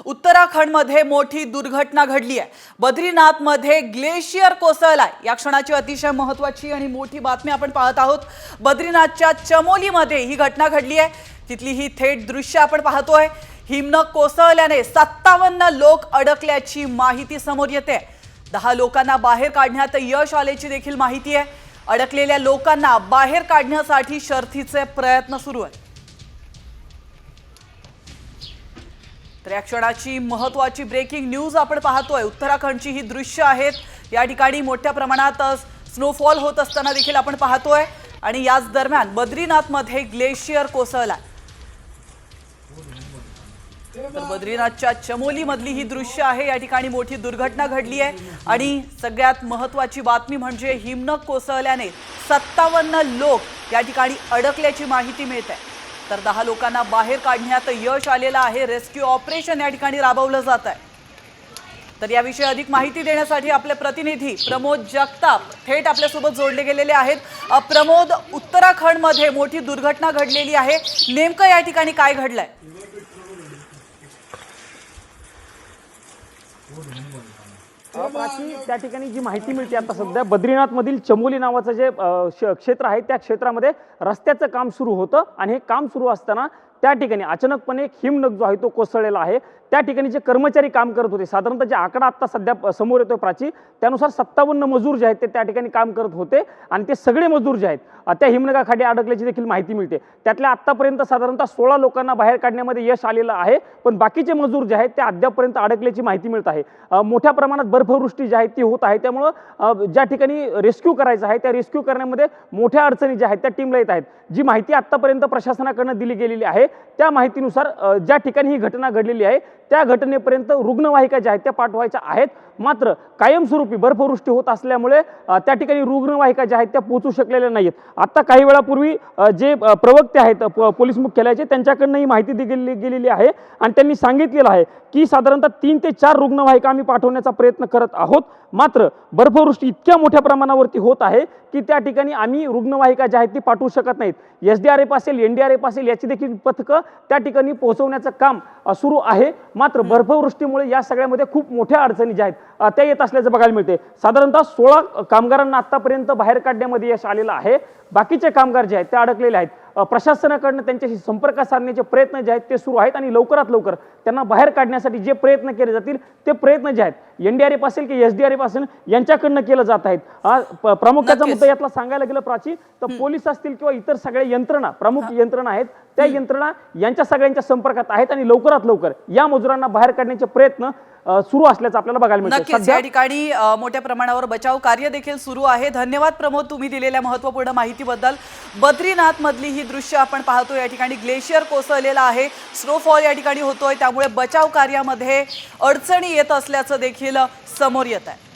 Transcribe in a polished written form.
उत्तराखंडमध्ये मोठी दुर्घटना घडली आहे। बद्रीनाथमध्ये ग्लेशियर कोसळलाय। या क्षणाची अतिशय महत्त्वाची आणि मोठी बातमी आपण पाहत आहोत। बद्रीनाथच्या चमोलीमध्ये ही घटना घडली आहे। तिथली ही थेट दृश्य आपण पाहतोय। हिमनग कोसळल्याने 57 लोक अडकल्याची माहिती समोर येते। 10 लोकांना बाहेर काढण्यात यश आल्याची देखील माहिती आहे। अडकलेल्या लोकांना बाहेर काढण्यासाठी शर्थीचे प्रयत्न सुरू आहेत। तर या क्षणाची महत्त्वाची ब्रेकिंग न्यूज आपण पाहतोय। उत्तराखंडची ही दृश्य आहेत। या ठिकाणी मोठ्या प्रमाणात स्नोफॉल होत असताना देखील आपण पाहतोय आणि याच दरम्यान बद्रीनाथमध्ये ग्लेशियर कोसळला। तर बद्रीनाथच्या चमोलीमधली ही दृश्य आहे। या ठिकाणी मोठी दुर्घटना घडली आहे आणि सगळ्यात महत्त्वाची बातमी म्हणजे हिमनग कोसळल्याने 57 लोक या ठिकाणी अडकल्याची माहिती मिळते। तर 10 लोकांना बाहेर काढण्यात यश आलेलं आहे। रेस्क्यू ऑपरेशन या ठिकाणी राबवलं जात आहे। तर याविषयी अधिक माहिती देण्यासाठी आपले प्रतिनिधी प्रमोद जगताप थेट आपल्यासोबत जोडले गेलेले आहेत। प्रमोद, उत्तराखंडमध्ये मोठी दुर्घटना घडलेली आहे, नेमकं या ठिकाणी काय घडलंय? प्राची, त्या ठिकाणी जी माहिती मिळते आता सध्या बद्रीनाथमधील चमोली नावाचं जे क्षेत्र आहे त्या क्षेत्रामध्ये रस्त्याचं काम सुरू होतं आणि हे काम सुरू असताना त्या ठिकाणी अचानकपणे एक हिमनग जो आहे तो कोसळलेला आहे। त्या ठिकाणी जे कर्मचारी काम करत होते, साधारणतः जे आकडा आता सध्या समोर येतोय प्राची, त्यानुसार 57 मजूर जे आहेत ते त्या ठिकाणी काम करत होते आणि ते सगळे मजूर जे आहेत त्या हिमनगाखाली अडकल्याची देखील माहिती मिळते। त्यातल्या आतापर्यंत साधारणतः 16 लोकांना बाहेर काढण्यामध्ये यश आलेलं आहे, पण बाकीचे मजूर जे आहेत ते अद्यापपर्यंत अडकल्याची माहिती मिळत आहे। मोठ्या प्रमाणात बर्फवृष्टी जी आहे ती होत आहे, त्यामुळे ज्या ठिकाणी रेस्क्यू करायचं आहे त्या रेस्क्यू करण्यामध्ये मोठ्या अडचणी ज्या आहेत त्या टीमला येत आहेत। जी माहिती आतापर्यंत प्रशासनाकडून दिली गेलेली आहे त्या माहितीनुसार ज्या ठिकाणी ही घटना घडलेली आहे त्या घटनेपर्यंत रुग्णवाहिका ज्या आहेत त्या पाठवायच्या आहेत, मात्र कायमस्वरूपी बर्फवृष्टी होत असल्यामुळे त्या ठिकाणी रुग्णवाहिका ज्या आहेत त्या पोहोचू शकलेल्या नाहीत। आता काही वेळापूर्वी जे प्रवक्ते आहेत पोलीस मुख्यालयाचे त्यांच्याकडून ही माहिती दिली गेलेली आहे आणि त्यांनी सांगितलेलं आहे की साधारणतः 3 ते 4 रुग्णवाहिका आम्ही पाठवण्याचा प्रयत्न करत आहोत, मात्र बर्फवृष्टी इतक्या मोठ्या प्रमाणावरती होत आहे की त्या ठिकाणी आम्ही रुग्णवाहिका ज्या आहेत ती पाठवू शकत नाहीत। SDRF असेल, NDRF असेल याची देखील पथकं त्या ठिकाणी पोहोचवण्याचं काम सुरू आहे, मात्र बर्फवृष्टीमुळे या सगळ्यामध्ये खूप मोठ्या अडचणी ज्या आहेत त्या येत असल्याचं बघायला मिळते। साधारणतः 16 कामगारांना आतापर्यंत बाहेर काढण्यामध्ये यश आलेलं आहे। बाकीचे कामगार जे आहेत ते अडकलेले आहेत। प्रशासनाकडून त्यांच्याशी संपर्क साधण्याचे प्रयत्न जे आहेत ते सुरू आहेत आणि लवकरात लवकर त्यांना बाहेर काढण्यासाठी जे प्रयत्न केले जातील ते प्रयत्न जे आहेत NDRF असेल की SDRF असेल यांच्याकडनं केलं जात आहेत। प्रामुख्याचा मुद्दा यातला सांगायला गेलं प्राची तर पोलीस असतील किंवा इतर सगळ्या यंत्रणा, प्रमुख यंत्रणा आहेत त्या यंत्रणा यांच्या सगळ्यांच्या संपर्कात आहेत आणि लवकरात लवकर या मजुरांना बाहेर काढण्याचे प्रयत्न सुरू असल्याचं आपल्याला बघायला मिळतं। नक्कीच या ठिकाणी मोठ्या प्रमाणावर बचाव कार्य देखील सुरू आहे। धन्यवाद प्रमोद, तुम्ही दिलेल्या महत्त्वपूर्ण माहितीबद्दल। बद्रीनाथ मधली ही दृश्य आपण पाहतोय। या ठिकाणी ग्लेशियर कोसळलेला आहे, स्नोफॉल या ठिकाणी होतोय, त्यामुळे बचाव कार्यामध्ये अडचणी येत असल्याचं देखील समोर येत आहे।